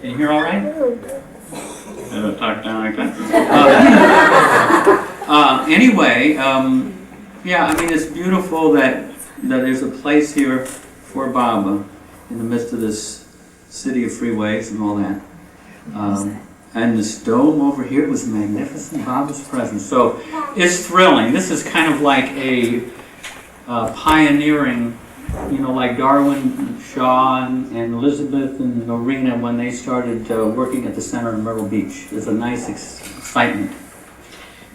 Can you hear all right? Talk down like that. Anyway, yeah, I mean, it's beautiful that there's a place here for Baba in the midst of this city of freeways and all that. And this dome over here was magnificent, Baba's presence. So it's thrilling. This is kind of like a pioneering, you know, like Darwin, Shaw, and Elizabeth and Norina when they started working at the center of Myrtle Beach. There's a nice excitement.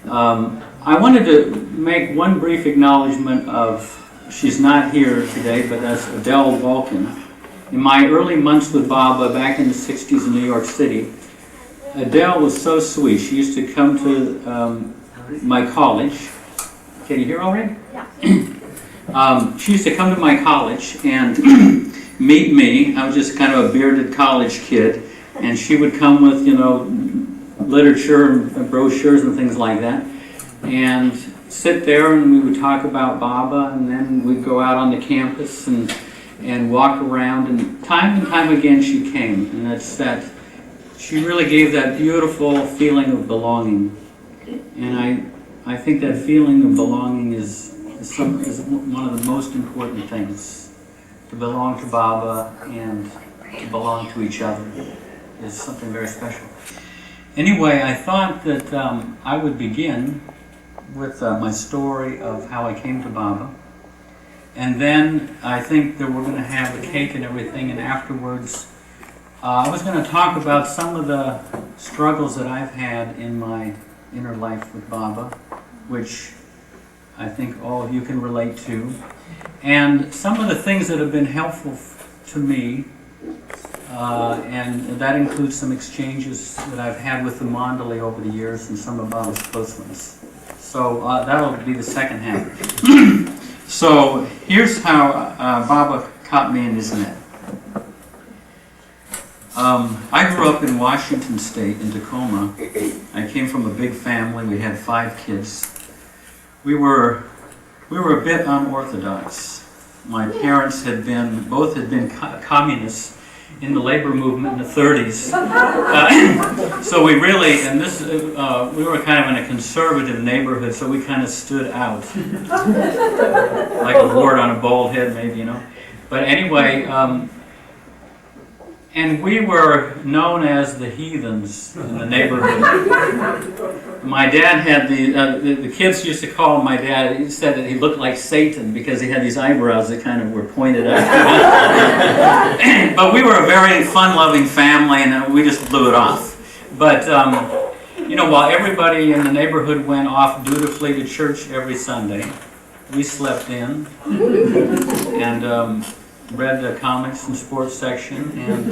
I wanted to make one brief acknowledgement of, she's not here today, but that's Adele Vulcan. In my early months with Baba back in the 60s in New York City, Adele was so sweet. She used to come to my college. Can you hear all right? Yeah. She used to come to my college and meet me. I was just kind of a bearded college kid, and she would come with, you know, literature and brochures and things like that, and sit there and we would talk about Baba, and then we'd go out on the campus and walk around, and time again she came, and that's that. She really gave that beautiful feeling of belonging, and I think that feeling of belonging is one of the most important things. To belong to Baba and to belong to each other is something very special. Anyway, I thought that I would begin with my story of how I came to Baba, and then I think that we're going to have the cake and everything, and afterwards I was going to talk about some of the struggles that I've had in my inner life with Baba, which I think all of you can relate to, and some of the things that have been helpful to me, and that includes some exchanges that I've had with the mandali over the years and some of Baba's close ones. So that'll be the second half. So here's how Baba caught me in his net. I grew up in Washington State, in Tacoma. I came from a big family. We had 5 kids. We were a bit unorthodox. My parents both had been communists in the labor movement in the 30s. So we really, and this, we were kind of in a conservative neighborhood, so we kind of stood out. Like a wart on a bald head, maybe, you know. But anyway, and we were known as the heathens in the neighborhood. My dad had the kids used to call my dad, he said that he looked like Satan because he had these eyebrows that kind of were pointed out. But we were a very fun-loving family, and we just blew it off. But, you know, while everybody in the neighborhood went off dutifully to church every Sunday, we slept in and read the comics and sports section and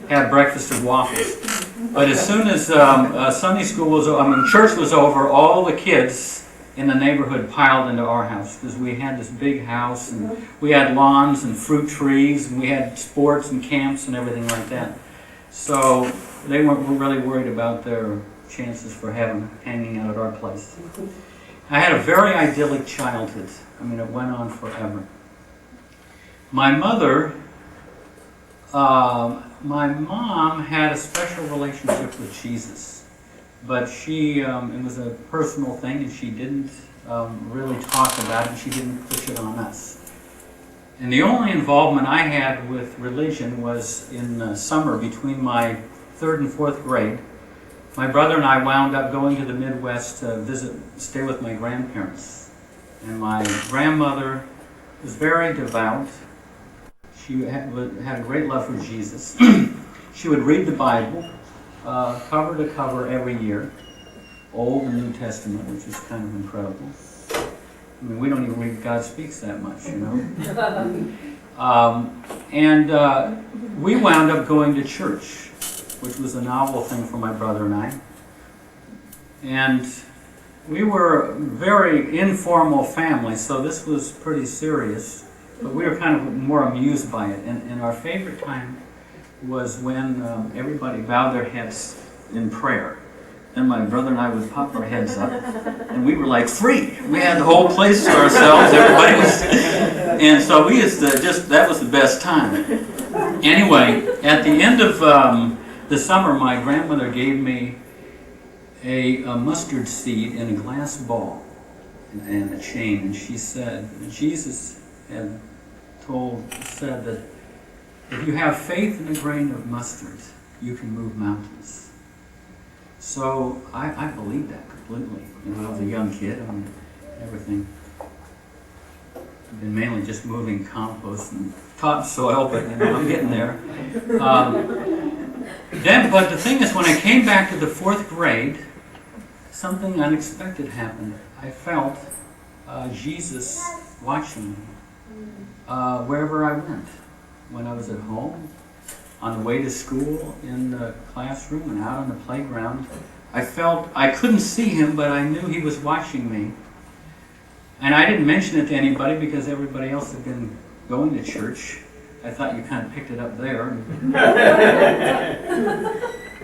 had breakfast of waffles. But as soon as Sunday school was, church was over, all the kids in the neighborhood piled into our house because we had this big house and we had lawns and fruit trees and we had sports and camps and everything like that. So they weren't really worried about their chances for heaven hanging out at our place. I had a very idyllic childhood. I mean, it went on forever. My mother, my mom had a special relationship with Jesus, but she, it was a personal thing and she didn't really talk about it, she didn't push it on us. And the only involvement I had with religion was in the summer between my 3rd and 4th grade. My brother and I wound up going to the Midwest to stay with my grandparents. And my grandmother was very devout. She had a great love for Jesus. She would read the Bible cover to cover every year, Old and New Testament, which is kind of incredible. I mean, we don't even read God Speaks that much, you know. We wound up going to church, which was a novel thing for my brother and I. And we were a very informal family, so this was pretty serious. But we were kind of more amused by it. And our favorite time was when everybody bowed their heads in prayer. And my brother and I would pop our heads up. And we were like free. We had the whole place to ourselves. Everybody was... And so we used to that was the best time. Anyway, at the end of this summer, my grandmother gave me a mustard seed in a glass ball and a chain, and she said, Jesus had said that if you have faith in a grain of mustard, you can move mountains. So I believed that completely. I was a young kid, everything. I've been mainly just moving compost and topsoil, but I'm getting there. But the thing is, when I came back to the 4th grade, something unexpected happened. I felt Jesus watching me wherever I went. When I was at home, on the way to school, in the classroom, and out on the playground, I felt I couldn't see him, but I knew he was watching me. And I didn't mention it to anybody because everybody else had been going to church. I thought you kind of picked it up there.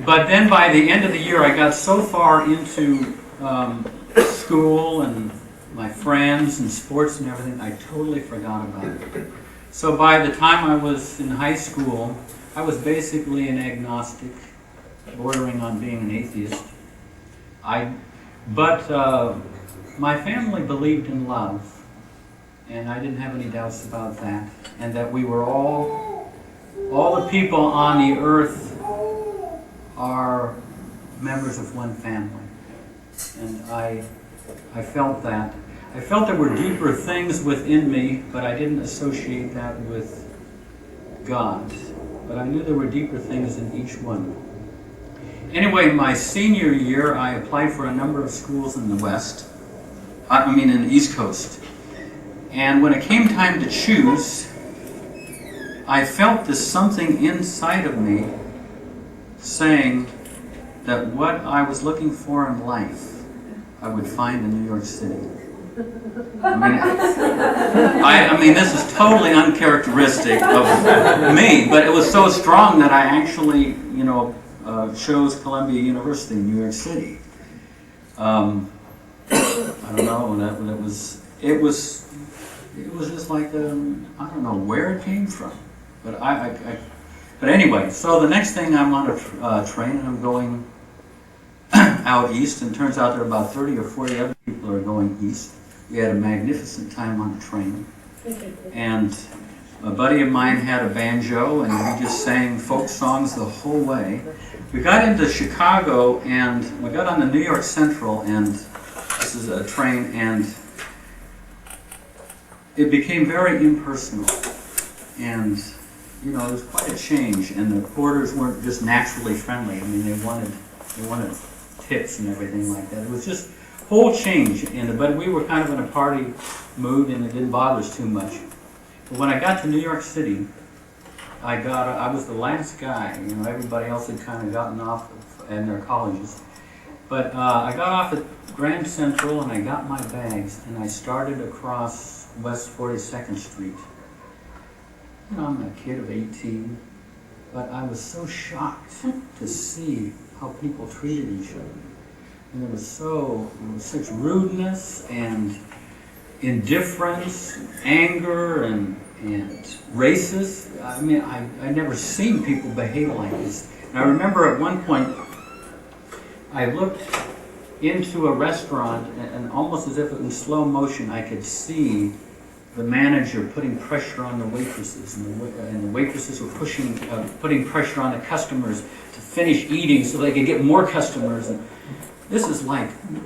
But then by the end of the year, I got so far into school and my friends and sports and everything, I totally forgot about it. So by the time I was in high school, I was basically an agnostic, bordering on being an atheist. But my family believed in love, and I didn't have any doubts about that, and that we were all the people on the earth are members of one family. And I felt that. I felt there were deeper things within me, but I didn't associate that with God. But I knew there were deeper things in each one. Anyway, my senior year, I applied for a number of schools in the West. In the East Coast. And when it came time to choose, I felt this something inside of me saying that what I was looking for in life, I would find in New York City. This is totally uncharacteristic of me, but it was so strong that I actually, chose Columbia University in New York City. I don't know, it was just like, I don't know where it came from, but but anyway, so the next thing I'm on a train and I'm going out east, and it turns out there are about 30 or 40 other people who are going east. We had a magnificent time on the train, and a buddy of mine had a banjo, and we just sang folk songs the whole way. We got into Chicago, and we got on the New York Central, and this is a train, and it became very impersonal, and it was quite a change. And the porters weren't just naturally friendly. They wanted tips and everything like that. It was just whole change. But we were kind of in a party mood, and it didn't bother us too much. But when I got to New York City, I was the last guy. Everybody else had kind of gotten off in their colleges. But I got off at Grand Central, and I got my bags, and I started across West 42nd Street. I'm a kid of 18, but I was so shocked to see how people treated each other. And there was such rudeness and indifference, anger, and racist. I never seen people behave like this. And I remember at one point, I looked into a restaurant, and almost as if it was in slow motion, I could see the manager putting pressure on the waitresses, and the waitresses were putting pressure on the customers to finish eating so they could get more customers. And it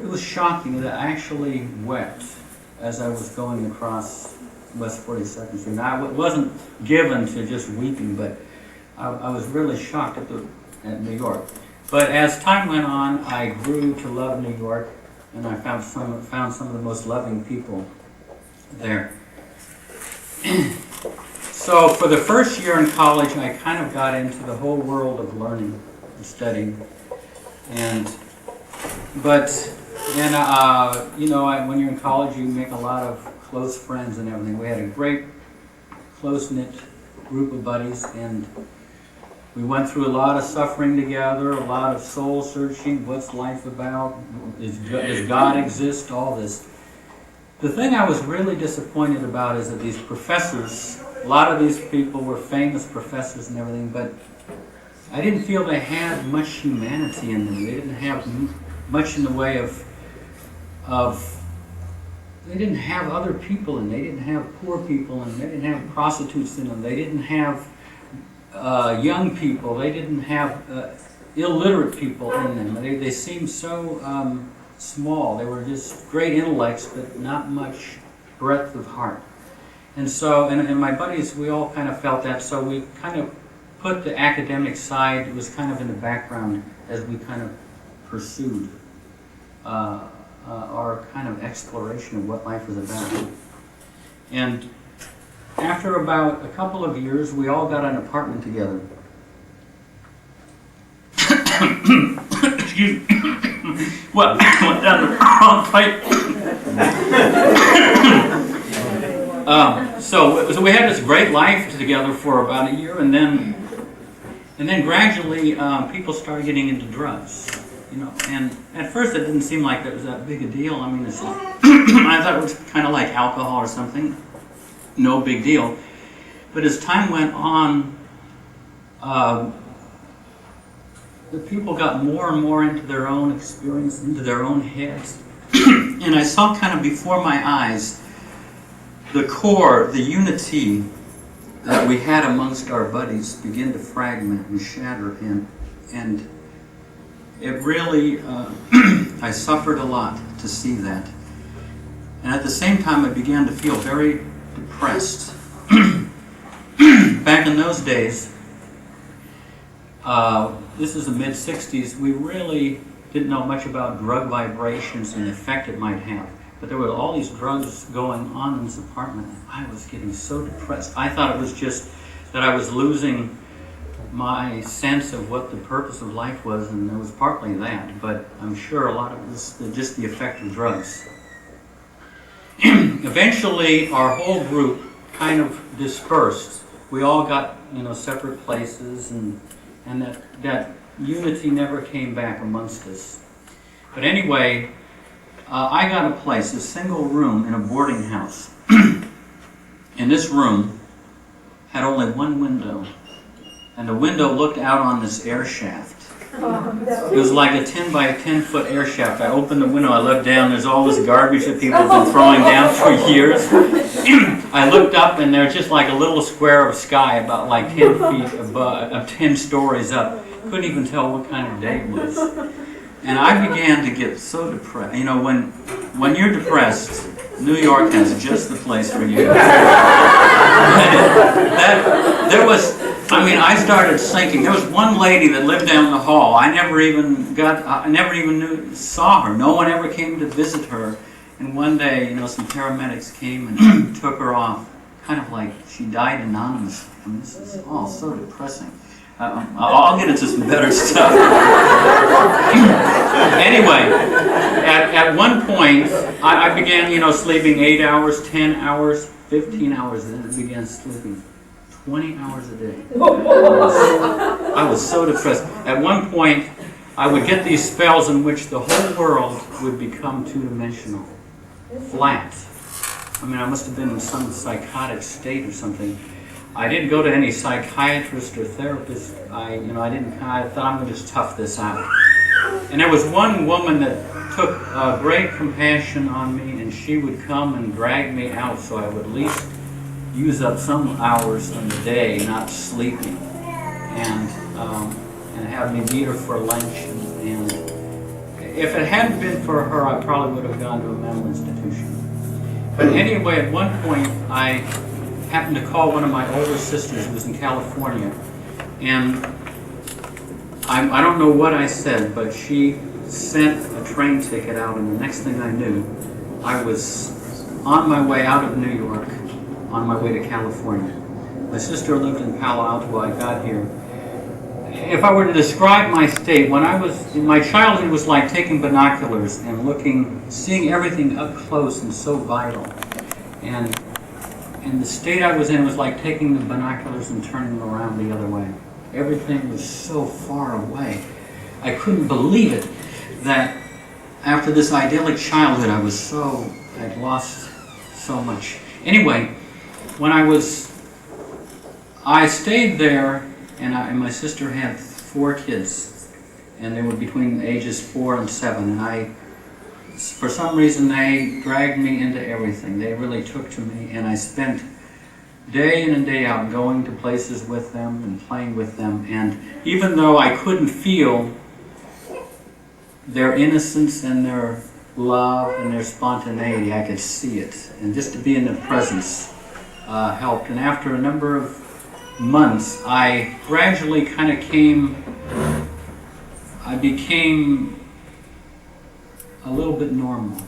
was shocking that I actually wept as I was going across West 42nd Street. Now, I wasn't given to just weeping, but I was really shocked at New York. But as time went on, I grew to love New York, and I found some of the most loving people there. So for the first year in college, I kind of got into the whole world of learning and studying. When you're in college, you make a lot of close friends and everything. We had a great, close-knit group of buddies, and we went through a lot of suffering together, a lot of soul searching. What's life about? Does God exist? All this. The thing I was really disappointed about is that these professors, a lot of these people were famous professors and everything, but I didn't feel they had much humanity in them. They didn't have much in the way of they didn't have other people in them. They didn't have poor people in them. They didn't have prostitutes in them. They didn't have young people. They didn't have illiterate people in them. They seemed so small. They were just great intellects, but not much breadth of heart. And so, and my buddies, we all kind of felt that, so we kind of put the academic side, it was kind of in the background as we kind of pursued our kind of exploration of what life was about. And after about a couple of years, we all got an apartment together. Excuse me. Well, I went down the wrong pipe. So we had this great life together for about a year, and then gradually people started getting into drugs, you know. And at first it didn't seem like that was that big a deal. I mean, it's like, I thought it was kind of like alcohol or something, no big deal. But as time went on, the people got more and more into their own experience, into their own heads. And I saw kind of before my eyes the core, the unity that we had amongst our buddies begin to fragment and shatter, and it really, I suffered a lot to see that. And at the same time, I began to feel very depressed. Back in those days, this is the mid-60s, we really didn't know much about drug vibrations and the effect it might have. But there were all these drugs going on in this apartment, and I was getting so depressed. I thought it was just that I was losing my sense of what the purpose of life was, and it was partly that, but I'm sure a lot of it was just the effect of drugs. Eventually, our whole group kind of dispersed. We all got, you know, separate places, and that unity never came back amongst us. But anyway, I got a place, a single room in a boarding house. And this room had only one window, and the window looked out on this air shaft. It was like a 10 by 10 foot air shaft. I opened the window, I looked down, there's all this garbage that people have been throwing down for years. I looked up, and there's just like a little square of sky about like 10 feet above, 10 stories up. Couldn't even tell what kind of day it was. And I began to get so depressed. You know, when you're depressed, New York has just the place for you. I started thinking. There was one lady that lived down the hall. I never even saw her. No one ever came to visit her. And one day, you know, some paramedics came and took her off, kind of like she died anonymously. I mean, this is all so depressing. I'll get into some better stuff. Anyway, at one point, I began, you know, sleeping 8 hours, 10 hours, 15 hours, and then I began sleeping 20 hours a day. I was so depressed. At one point, I would get these spells in which the whole world would become two-dimensional, flat. I mean, I must have been in some psychotic state or something. I didn't go to any psychiatrist or therapist. I thought I'm going to just tough this out. And there was one woman that took great compassion on me, and she would come and drag me out so I would at least use up some hours in the day not sleeping, and have me meet her for lunch. And if it hadn't been for her, I probably would have gone to a mental institution. But anyway, at one point, I happened to call one of my older sisters who was in California, and I don't know what I said, but she sent a train ticket out, and the next thing I knew, I was on my way out of New York, on my way to California. My sister lived in Palo Alto when I got here. If I were to describe my state, when I was in my childhood, was like taking binoculars and seeing everything up close and so vital. And the state I was in was like taking the binoculars and turning them around the other way. Everything was so far away. I couldn't believe it that after this idyllic childhood, I'd lost so much. Anyway, when I stayed there, and my sister had 4 kids, and they were between ages 4 and 7. And for some reason, they dragged me into everything. They really took to me, and I spent day in and day out going to places with them and playing with them. And even though I couldn't feel their innocence and their love and their spontaneity, I could see it. And just to be in their presence helped. And after a number of months, I gradually kind of became a little bit normal.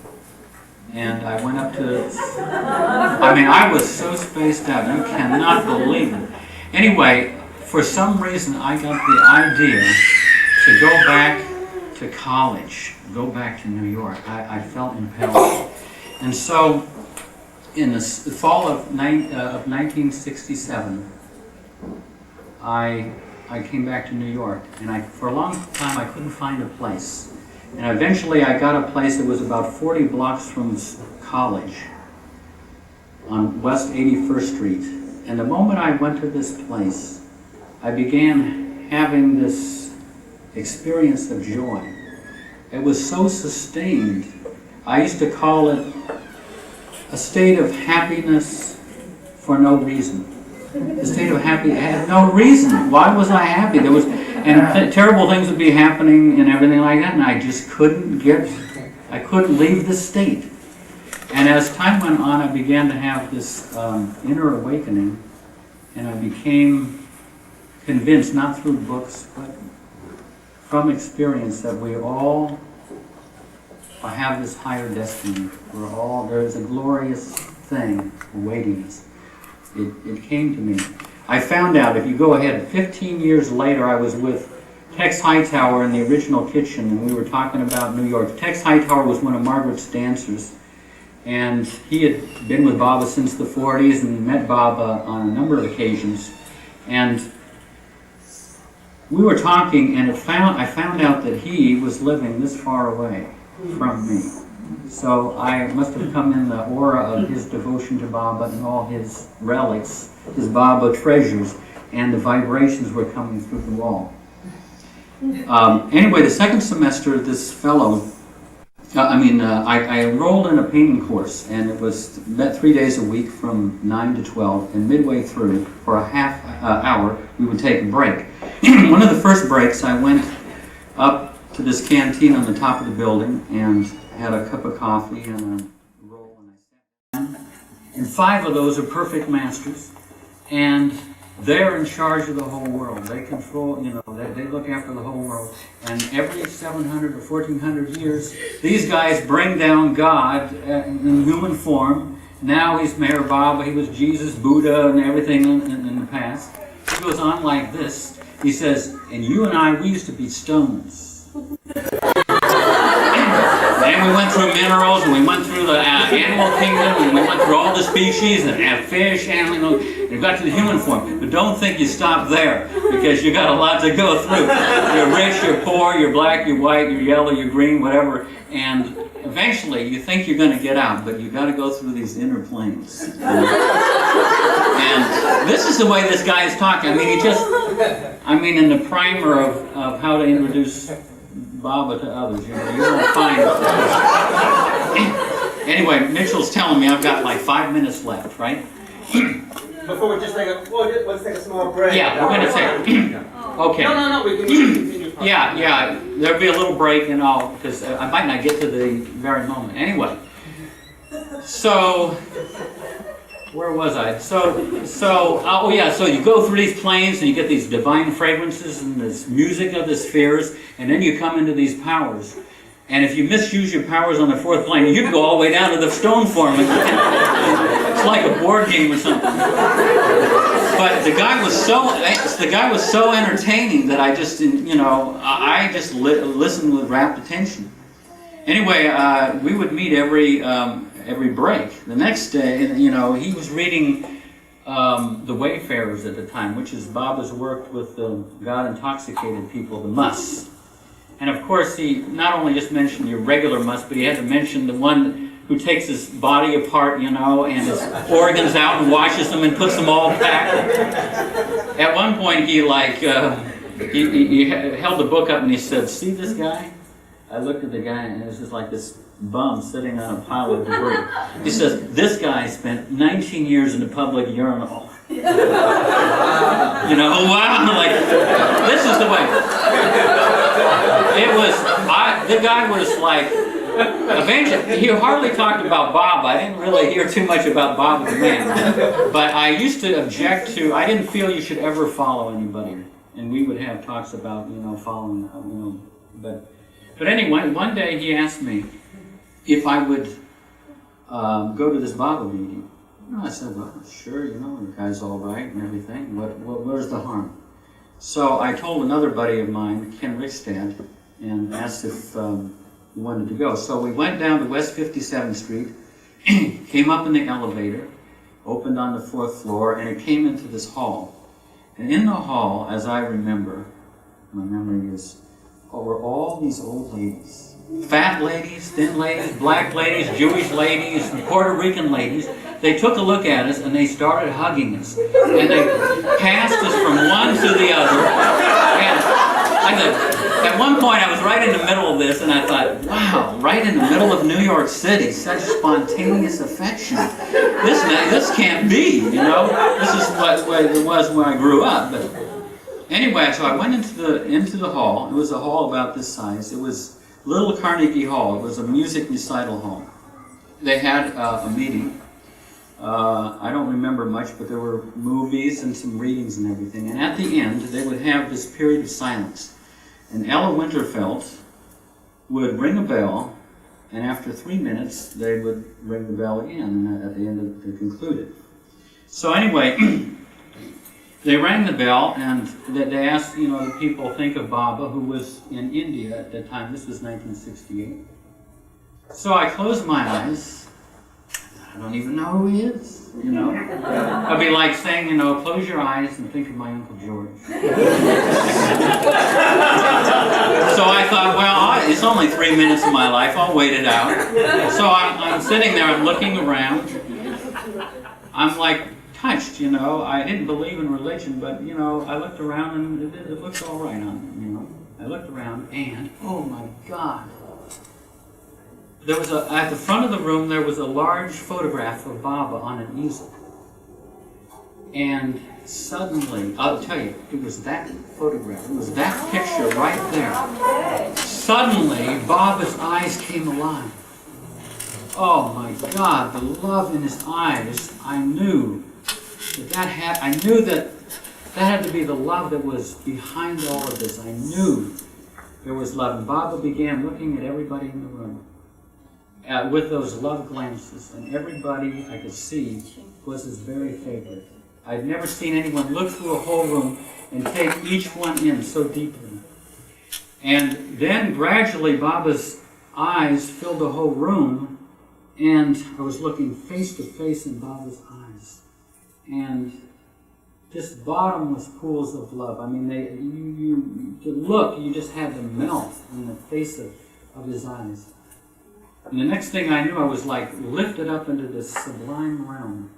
And I went up to, I was so spaced out, you cannot believe it. Anyway, for some reason I got the idea to go back to college, go back to New York. I felt impelled. And so, in the fall of 1967, I came back to New York, and for a long time I couldn't find a place. And eventually I got a place that was about 40 blocks from college on West 81st Street. And the moment I went to this place, I began having this experience of joy. It was so sustained. I used to call it a state of happiness for no reason. A state of happiness, I had no reason. Why was I happy? Terrible things would be happening and everything like that, and I just couldn't leave this state. And as time went on, I began to have this inner awakening, and I became convinced, not through books, but from experience, that we all have this higher destiny. There is a glorious thing awaiting us. It came to me. I found out, if you go ahead, 15 years later, I was with Tex Hightower in the original kitchen, and we were talking about New York. Tex Hightower was one of Margaret's dancers, and he had been with Baba since the 40s and met Baba on a number of occasions. And we were talking, and I found out that he was living this far away from me. So I must have come in the aura of his devotion to Baba and all his relics, his Baba treasures, and the vibrations were coming through the wall. Anyway, the second semester, this fellow, I enrolled in a painting course, and it was met 3 days a week from 9 to 12, and midway through, for a half hour, we would take a break. One of the first breaks, I went up to this canteen on the top of the building and had a cup of coffee and a roll, and I sat down. And 5 of those are perfect masters, and they're in charge of the whole world. They control, they look after the whole world. And every 700 or 1400 years, these guys bring down God in human form. Now he's Meher Baba, he was Jesus, Buddha, and everything in the past. He goes on like this. He says, and you and I, we used to be stones. And we went through minerals, and we went through the animal kingdom, and we went through all the species, and fish, animals, and we got to the human form. But don't think you stop there, because you got a lot to go through. You're rich, you're poor, you're black, you're white, you're yellow, you're green, whatever. And eventually, you think you're going to get out, but you got to go through these inner planes. And this is the way this guy is talking. In the primer of how to introduce Baba to others, you won't find it. Anyway, Mitchell's telling me I've got like 5 minutes left, right? Before we let's take a small break. Yeah, we're going to take. Okay. No, we can continue. Yeah, there'll be a little break and all, because I might not get to the very moment. Anyway, so where was I? So you go through these planes and you get these divine fragrances and this music of the spheres, and then you come into these powers. And if you misuse your powers on the 4th plane, you can go all the way down to the stone form. It's like a board game or something. But the guy was so entertaining that I just listened with rapt attention. Anyway, we would meet every break. The next day, he was reading the Wayfarers at the time, which is Baba's work with the God-intoxicated people, the Mus. And of course, he not only just mentioned your regular Mus, but he had to mention the one who takes his body apart, and his organs out and washes them and puts them all back. At one point, he he held the book up and he said, "See this guy?" I looked at the guy and it was just like this bum sitting on a pile of debris. He says, "This guy spent 19 years in a public urinal." You know, wow, like, this is the way. It was, the guy was like, eventually, he hardly talked about Bob. I didn't really hear too much about Bob the man. But I used to object to, I didn't feel you should ever follow anybody. And we would have talks about, following, But anyway, one day he asked me if I would go to this Baba meeting. I said, "Well, sure, the guy's all right and everything. Where's the harm?" So I told another buddy of mine, Ken Rickstad, and asked if he wanted to go. So we went down to West 57th Street, came up in the elevator, opened on the 4th floor, and it came into this hall. And in the hall, as I remember, my memory is, were all these old ladies. Fat ladies, thin ladies, black ladies, Jewish ladies, Puerto Rican ladies. They took a look at us and they started hugging us. And they passed us from one to the other. And I thought, at one point I was right in the middle of this and I thought, wow, right in the middle of New York City, such spontaneous affection. This can't be, This is what it was when I grew up. But anyway, so I went into the hall. It was a hall about this size. It was Little Carnegie Hall. It was a music recital hall. They had a meeting. I don't remember much, but there were movies and some readings and everything. And at the end, they would have this period of silence. And Ella Winterfeld would ring a bell, and after 3 minutes, they would ring the bell again, and at the end, it concluded. So anyway, they rang the bell, and they asked, the people think of Baba, who was in India at that time. This was 1968. So I closed my eyes. I don't even know who he is, I'd be like saying, close your eyes and think of my Uncle George. So I thought, well, it's only 3 minutes of my life. I'll wait it out. So I'm sitting there, I'm looking around. I'm like, touched, I didn't believe in religion, but, I looked around and it looked all right on me, I looked around and, oh my God, there was at the front of the room, there was a large photograph of Baba on an easel. And suddenly, I'll tell you, it was that photograph, it was that picture right there. Suddenly, Baba's eyes came alive. Oh my God, the love in his eyes, I knew that had to be the love that was behind all of this. I knew there was love. And Baba began looking at everybody in the room with those love glances. And everybody I could see was his very favorite. I'd never seen anyone look through a whole room and take each one in so deeply. And then gradually Baba's eyes filled the whole room, and I was looking face to face in Baba's eyes. And just bottomless pools of love. I mean, you just had to melt in the face of his eyes. And the next thing I knew, I was like lifted up into this sublime realm,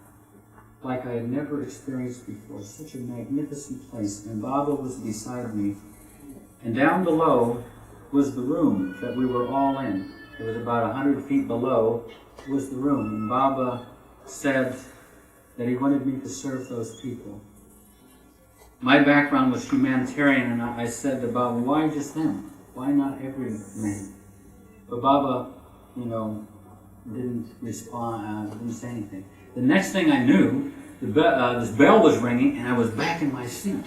like I had never experienced before. Such a magnificent place. And Baba was beside me. And down below was the room that we were all in. It was about 100 feet below was the room. And Baba said that he wanted me to serve those people. My background was humanitarian, and I said to Baba, why just them? Why not every man? But Baba, didn't respond, didn't say anything. The next thing I knew, this bell was ringing, and I was back in my seat.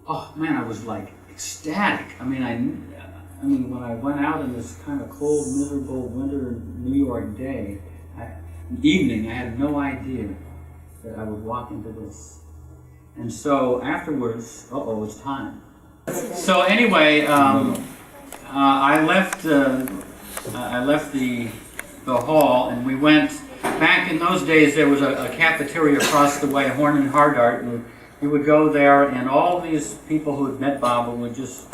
Oh man, I was like ecstatic. I mean, when I went out in this kind of cold, miserable winter New York evening, I had no idea that I would walk into this. And so afterwards, it's time. So anyway, I left the hall, and we went back. In those days, there was a cafeteria across the way, Horn and Hardart, and you would go there, and all these people who had met Baba would just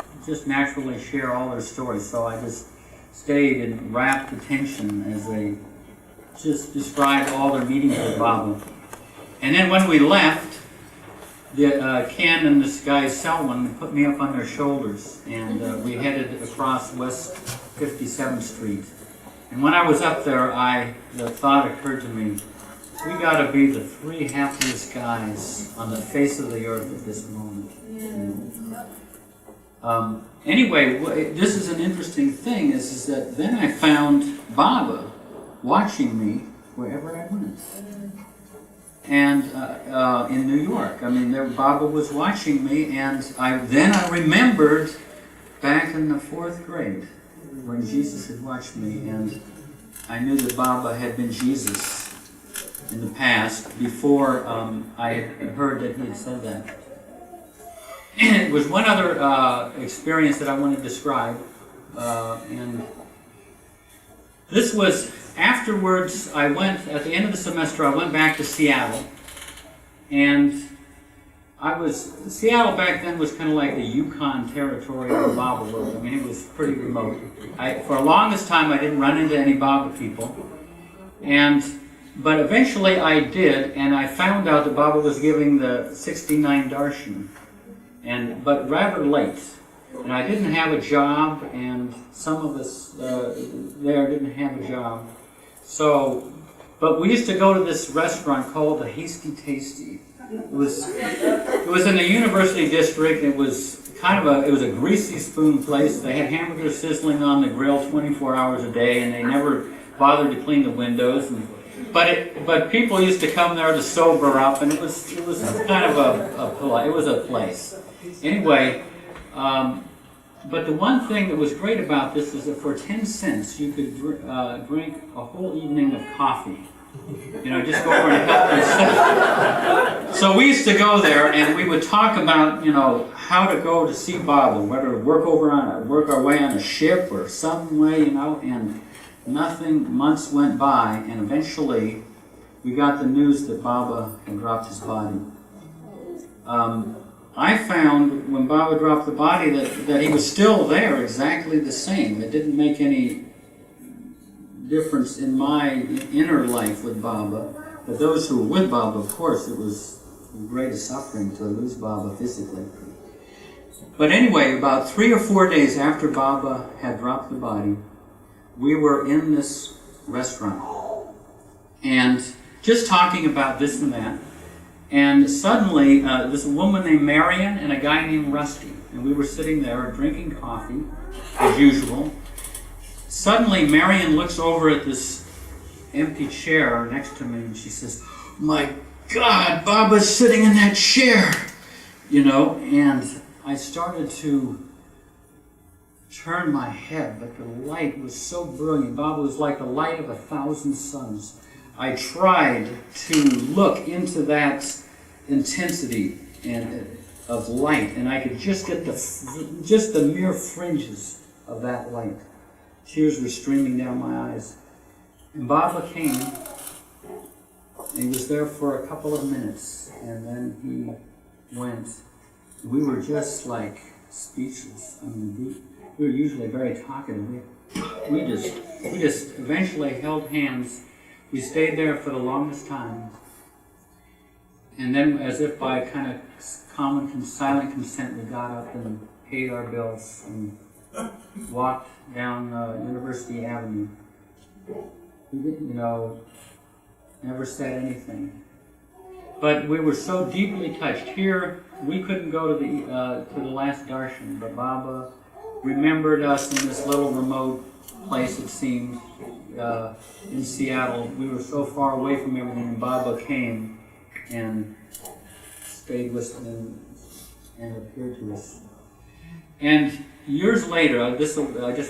naturally share all their stories. So I just stayed in rapt attention as they just described all their meetings with Baba. And then when we left, Ken and this guy Selwyn put me up on their shoulders, and we headed across West 57th Street. And when I was up there, the thought occurred to me, we got to be the three happiest guys on the face of the earth at this moment. Anyway, this is an interesting thing, is that then I found Baba watching me wherever I went. And in New York, I mean, Baba was watching me, and then I remembered back in the 4th grade when Jesus had watched me, and I knew that Baba had been Jesus in the past before I had heard that he had said that. And it was one other experience that I want to describe, and this was afterwards. I went at the end of the semester. I went back to Seattle, and Seattle back then was kind of like the Yukon territory of Baba world. I mean, it was pretty remote. For the longest time, I didn't run into any Baba people, but eventually I did, and I found out that Baba was giving the 69 darshan, but rather late. And I didn't have a job, and some of us there didn't have a job. But we used to go to this restaurant called the Hasty Tasty. It was in the University District. It was it was a greasy spoon place. They had hamburgers sizzling on the grill 24 hours a day, and they never bothered to clean the windows. But people used to come there to sober up, and it was kind of a place. Anyway, but the one thing that was great about this is that for 10 cents you could drink a whole evening of coffee. Just go over and help yourself. So we used to go there, and we would talk about, how to go to see Baba, whether to work our way on a ship or some way, and months went by, and eventually we got the news that Baba had dropped his body. I found when Baba dropped the body that he was still there, exactly the same. It didn't make any difference in my inner life with Baba. But those who were with Baba, of course, it was the greatest suffering to lose Baba physically. But anyway, about 3 or 4 days after Baba had dropped the body, we were in this restaurant and just talking about this and that. And suddenly, this woman named Marion and a guy named Rusty, and we were sitting there drinking coffee, as usual. Suddenly, Marion looks over at this empty chair next to me, and she says, "My God, Baba's sitting in that chair!" And I started to turn my head, but the light was so brilliant. Baba was like the light of 1,000 suns. I tried to look into that intensity of light, and I could just get the mere fringes of that light. Tears were streaming down my eyes. And Baba came, and he was there for a couple of minutes, and then he went. We were just like speechless. I mean, we were usually very talkative. We just eventually held hands. We stayed there for the longest time. And then, as if by kind of common silent consent, we got up and paid our bills and walked down University Avenue. We didn't, never said anything. But we were so deeply touched. Here, we couldn't go to the last darshan, but Baba remembered us in this little remote place, it seemed, in Seattle. We were so far away from everything, and Baba came and stayed with us and appeared to us. And years later, I just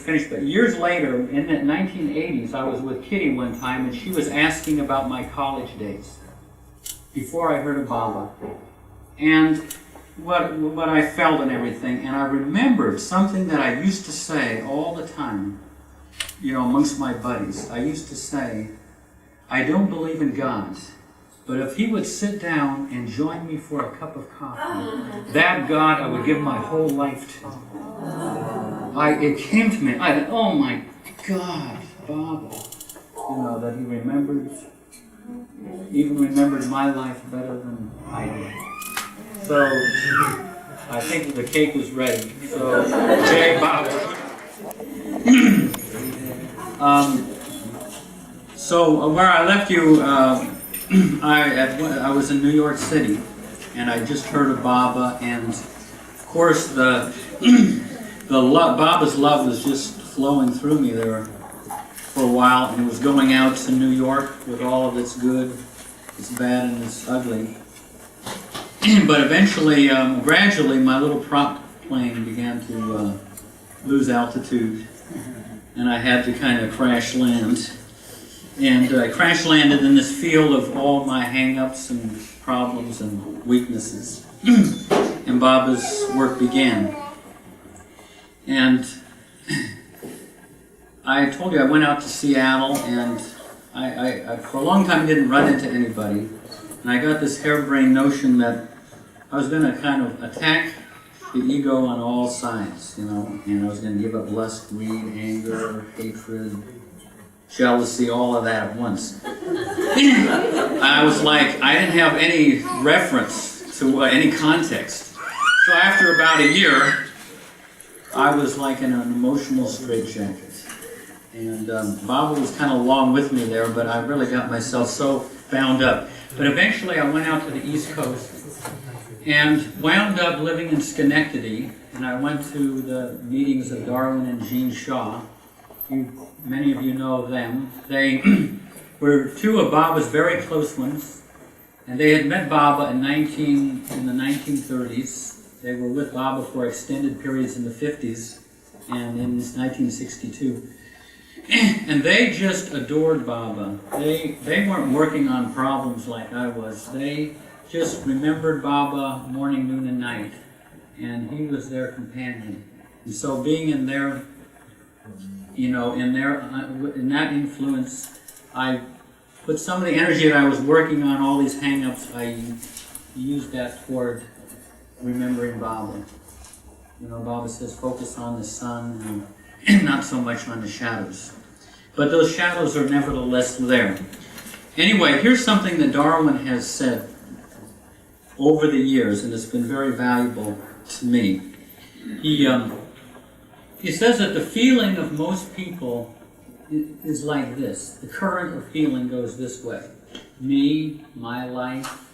finished, but years later, in the 1980s, I was with Kitty one time, and she was asking about my college days before I heard of Baba, and what I felt and everything. And I remembered something that I used to say all the time, amongst my buddies. I used to say, "I don't believe in God, but if he would sit down and join me for a cup of coffee, that God I would give my whole life to." It came to me, oh my God, Baba, that he even remembered my life better than I did. So I think the cake was ready. So Jay Baba. So where I left you, I was in New York City, and I just heard of Baba, and of course Baba's love was just flowing through me there for a while, and it was going out to New York with all of its good, its bad, and its ugly. But eventually, gradually, my little prop plane began to lose altitude, and I had to kind of crash land. And I crash landed in this field of all my hang-ups and problems and weaknesses. And Baba's work began. And I told you I went out to Seattle, and I for a long time didn't run into anybody. And I got this harebrained notion that I was going to kind of attack the ego on all sides, and I was going to give up lust, greed, anger, hatred, jealousy, all of that at once. I was like, I didn't have any reference to any context. So after about a year, I was like in an emotional straitjacket. And Baba was kind of along with me there, but I really got myself so bound up. But eventually I went out to the East Coast and wound up living in Schenectady, and I went to the meetings of Darwin and Jean Shaw. Many of you know them. They were two of Baba's very close ones, and they had met Baba in the 1930s. They were with Baba for extended periods in the 50s and in 1962. And they just adored Baba. They weren't working on problems like I was. They just remembered Baba morning, noon, and night, and he was their companion. And so being in their, in that influence, I put some of the energy that I was working on, all these hang-ups, I used that toward remembering Baba. Baba says focus on the sun and not so much on the shadows. But those shadows are nevertheless there. Anyway, here's something that Darwin has said over the years, and it's been very valuable to me. He says that the feeling of most people is like this. The current of feeling goes this way. Me, my life,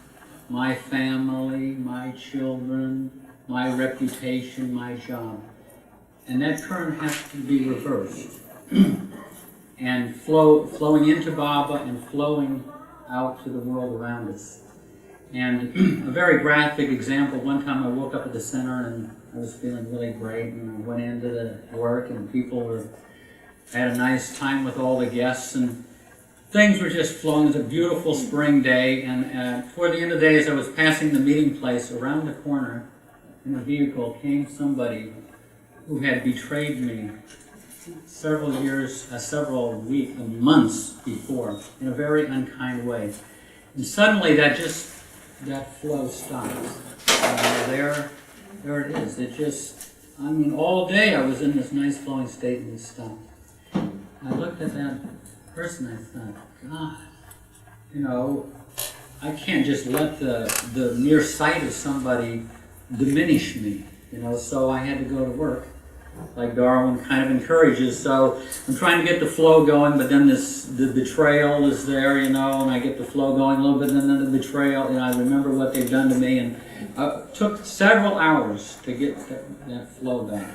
my family, my children, my reputation, my job. And that current has to be reversed. And flowing into Baba and flowing out to the world around us. And a very graphic example, one time I woke up at the center and I was feeling really great, and I went into the work and had a nice time with all the guests, and things were just flowing. It was a beautiful spring day, and toward the end of the day, as I was passing the meeting place, around the corner in a vehicle came somebody who had betrayed me several weeks and months before in a very unkind way. And suddenly that flow stops. There it is. All day I was in this nice flowing state, and it stopped. I looked at that person, I thought, God, I can't just let the mere sight of somebody diminish me, so I had to go to work, like Darwin kind of encourages. So I'm trying to get the flow going, but then the betrayal is there, and I get the flow going a little bit, and then the betrayal, I remember what they've done to me, and it took several hours to get that flow back.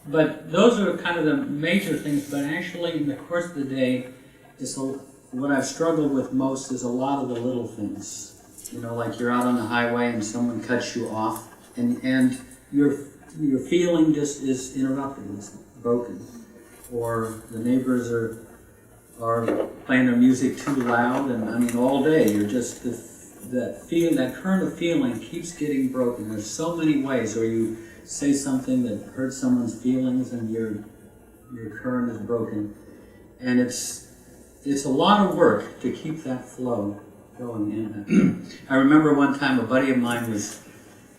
But those are kind of the major things, but actually in the course of the day, what I've struggled with most is a lot of the little things. Like you're out on the highway and someone cuts you off, and your feeling just is interrupted, it's broken. Or the neighbors are playing their music too loud, and all day you're just, that current of feeling keeps getting broken. There's so many ways, or you say something that hurts someone's feelings and your current is broken. And it's a lot of work to keep that flow going in. I remember one time a buddy of mine was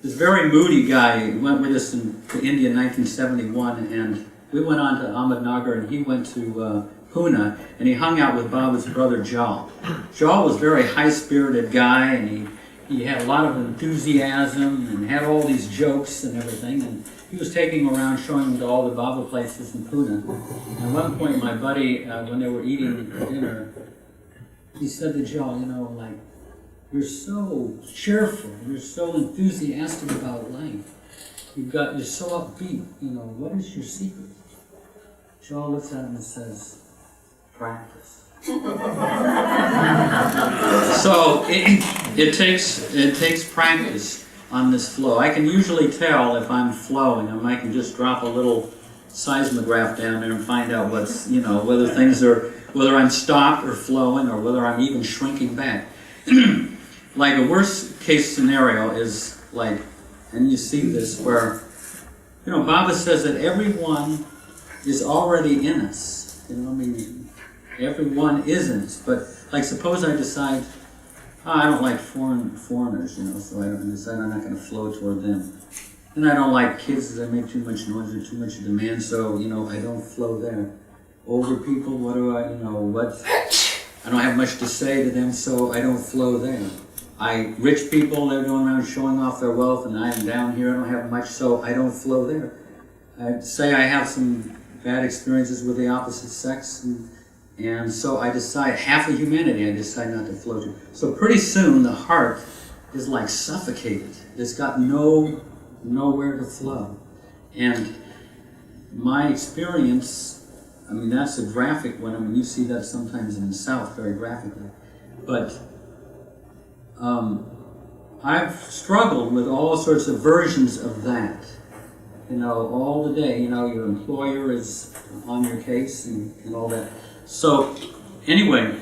this very moody guy. He went with us to India in 1971, and we went on to Ahmednagar, and he went to Pune, and he hung out with Baba's brother Jal. Jal was a very high-spirited guy, and he had a lot of enthusiasm and had all these jokes and everything, and he was taking around showing to all the Baba places in Pune. And at one point, my buddy, when they were eating dinner, he said to Jal, you know, like, you're so cheerful, you're so enthusiastic about life. You're so upbeat, you know, what is your secret? Jal looks at him and says, practice. So it takes practice on this flow. I can usually tell if I'm flowing. I can just drop a little seismograph down there and find out what's, you know, whether I'm stopped or flowing or whether I'm even shrinking back. Like a worst case scenario is like, and you see this where, you know, Baba says that everyone is already in us. You know, I mean, everyone is in us. But like, suppose I decide, I don't like foreigners, you know, so I decide I'm not going to flow toward them. And I don't like kids because they make too much noise or too much demand, so, you know, I don't flow there. Older people, what do I, you know, I don't have much to say to them, so I don't flow there. Rich people, they're going around showing off their wealth, and I'm down here, I don't have much, so I don't flow there. I'd say I have some bad experiences with the opposite sex, and so I decide, half of humanity I decide not to flow to. So pretty soon the heart is like suffocated. It's got nowhere to flow. And my experience, I mean, that's a graphic one. I mean, you see that sometimes in the South very graphically. But I've struggled with all sorts of versions of that. You know, all the day, you know, your employer is on your case and all that. So, anyway,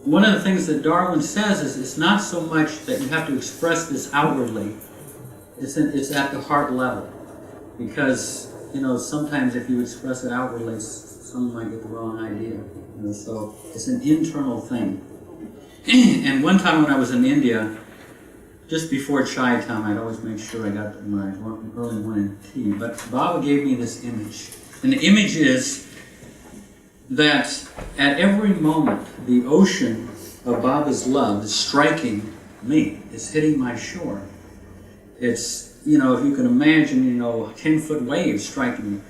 one of the things that Darwin says is it's not so much that you have to express this outwardly, it's at the heart level. Because, you know, sometimes if you express it outwardly, someone might get the wrong idea. You know, so it's an internal thing. And one time when I was in India, just before chai time, I'd always make sure I got my early morning tea. But Baba gave me this image. And the image is that at every moment, the ocean of Baba's love is striking me. It's hitting my shore. It's, you know, if you can imagine, you know, 10-foot waves striking me.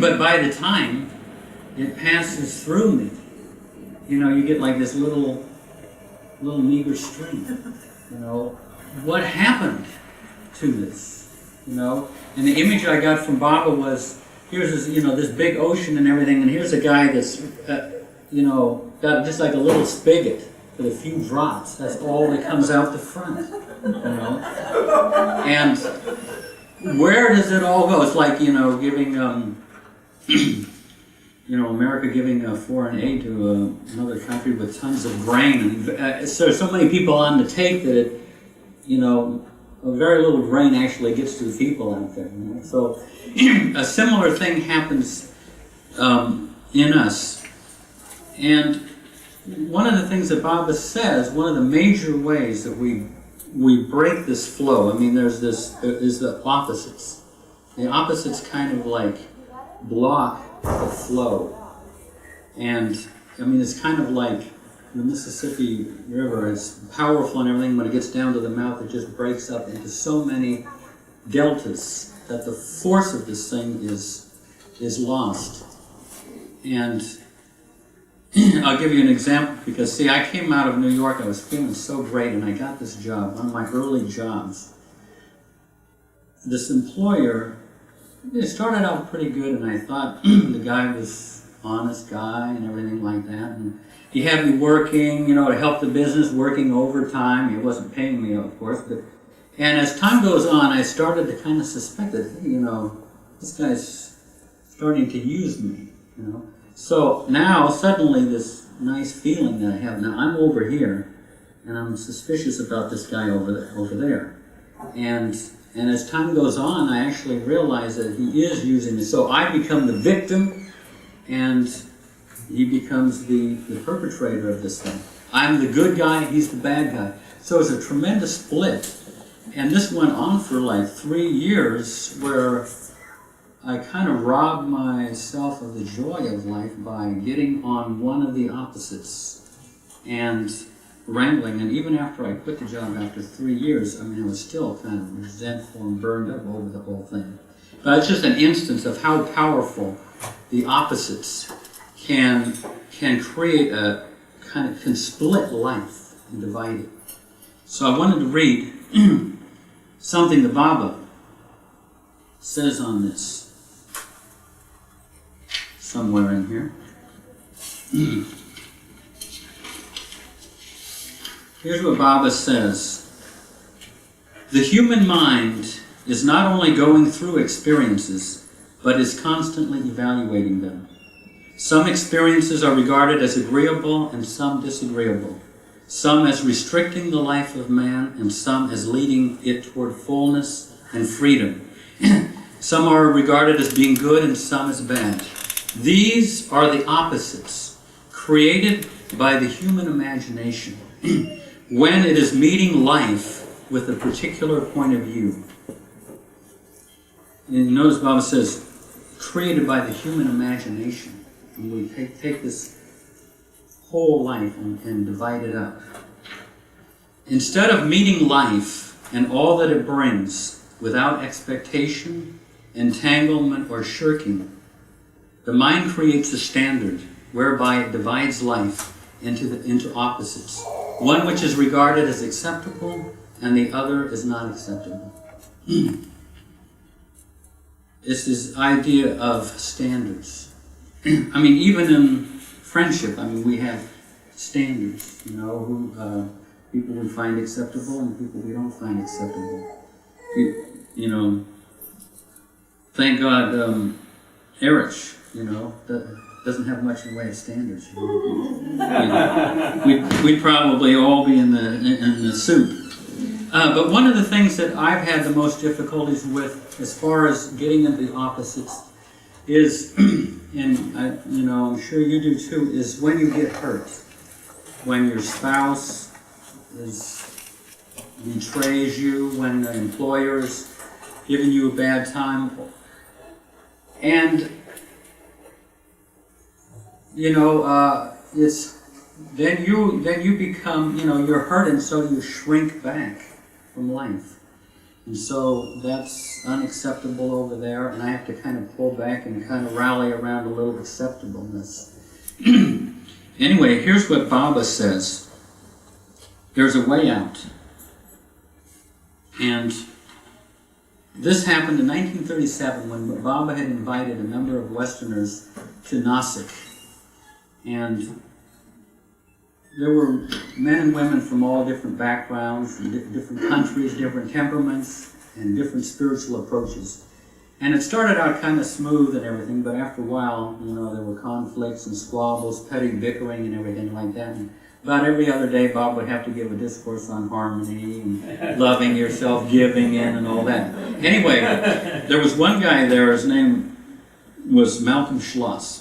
But by the time it passes through me, you know, you get like this little meager stream, you know. What happened to this, you know? And the image I got from Baba was, here's this, you know, this big ocean and everything, and here's a guy that's, you know, got just like a little spigot with a few drops. That's all that comes out the front, you know? And where does it all go? It's like, you know, giving, you know, America giving foreign aid to another country with tons of grain. And so many people on the take that it, you know, a very little grain actually gets to the people out there. You know? So a similar thing happens in us. And one of the things that Baba says, one of the major ways that we break this flow, I mean, there's the opposites. The opposites kind of like block the flow. And, I mean, it's kind of like the Mississippi River is powerful and everything. When it gets down to the mouth, it just breaks up into so many deltas that the force of this thing is lost. And I'll give you an example, because, see, I came out of New York, I was feeling so great, and I got this job, one of my early jobs. This employer, it started out pretty good, and I thought the guy was an honest guy and everything like that. And he had me working, you know, to help the business, working overtime. He wasn't paying me, of course. And as time goes on, I started to kind of suspect that, hey, you know, this guy's starting to use me, you know. So now, suddenly, this nice feeling that I have now, I'm over here, and I'm suspicious about this guy over there. And as time goes on, I actually realize that he is using me. So I become the victim, and he becomes the perpetrator of this thing. I'm the good guy, he's the bad guy. So it's a tremendous split. And this went on for like 3 years, where I kind of rob myself of the joy of life by getting on one of the opposites and wrangling. And even after I quit the job after 3 years, I was still kind of resentful and burned up over the whole thing. But it's just an instance of how powerful the opposites can create can split life and divide it. So I wanted to read something the Baba says on this somewhere in here. Here's what Baba says. The human mind is not only going through experiences, but is constantly evaluating them. Some experiences are regarded as agreeable and some disagreeable. Some as restricting the life of man and some as leading it toward fullness and freedom. Some are regarded as being good and some as bad. These are the opposites created by the human imagination when it is meeting life with a particular point of view. And notice Baba says, created by the human imagination. And we take this whole life and divide it up. Instead of meeting life and all that it brings without expectation, entanglement, or shirking, the mind creates a standard whereby it divides life into opposites. One which is regarded as acceptable and the other is not acceptable. It's this idea of standards. Even in friendship, we have standards, people we find acceptable and people we don't find acceptable. Thank God, Erich, doesn't have much in the way of standards. We'd probably all be in the soup. But one of the things that I've had the most difficulties with, as far as getting into the opposites, is, and I'm sure you do too, is when you get hurt, when your spouse betrays you, when the employer is giving you a bad time, and it's then you become, you're hurt, and so you shrink back from life. And so that's unacceptable over there, and I have to kind of pull back and kind of rally around a little acceptableness. Anyway, here's what Baba says. There's a way out. And this happened in 1937 when Baba had invited a number of Westerners to Nasik. And there were men and women from all different backgrounds, from different countries, different temperaments, and different spiritual approaches. And it started out kind of smooth and everything, but after a while, there were conflicts and squabbles, petty bickering and everything like that. And about every other day, Bob would have to give a discourse on harmony and loving yourself, giving in, and all that. Anyway, there was one guy there, his name was Malcolm Schloss.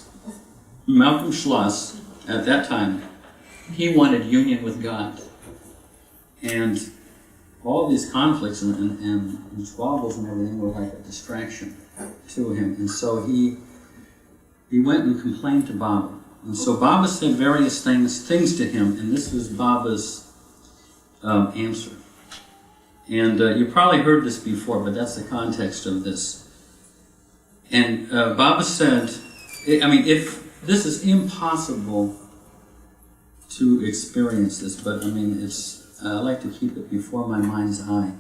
Malcolm Schloss, at that time, he wanted union with God. And all these conflicts and squabbles and everything were like a distraction to him. And so he went and complained to Baba. And so Baba said various things to him, and this was Baba's answer. And you probably heard this before, but that's the context of this. And Baba said, if this is impossible to experience this, but I like to keep it before my mind's eye.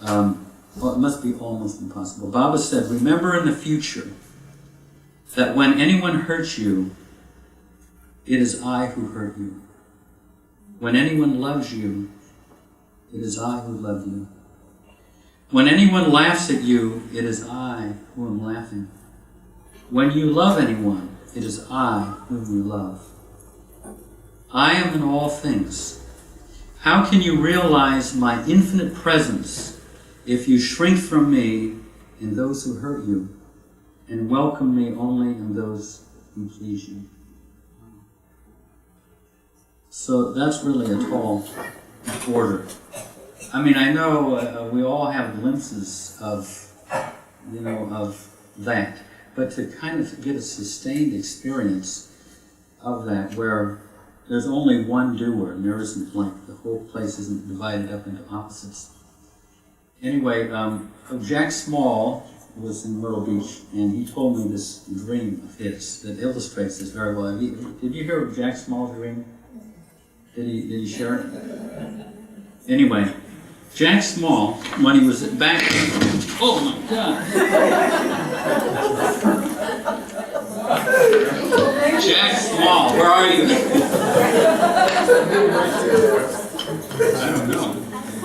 Well, it must be almost impossible. Baba said, remember in the future that when anyone hurts you, it is I who hurt you. When anyone loves you, it is I who love you. When anyone laughs at you, it is I who am laughing. When you love anyone, it is I whom you love. I am in all things. How can you realize my infinite presence if you shrink from me in those who hurt you and welcome me only in those who please you? So that's really a tall order. I know we all have glimpses of that, but to kind of get a sustained experience of that where there's only one doer and there isn't like the whole place isn't divided up into opposites. Anyway, Jack Small was in Myrtle Beach and he told me this dream of his that illustrates this very well. Did you hear of Jack Small's dream? Did he share it? Anyway, Jack Small, when he was back, oh my God! Jack Small, where are you? I don't know.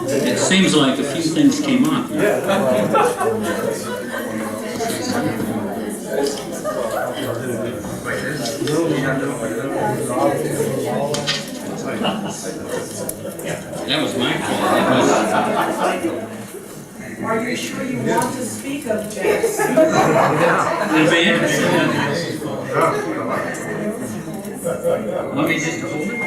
It seems like a few things came up. That was my fault. Are you sure you want to speak of Jack's? Let me just hold it.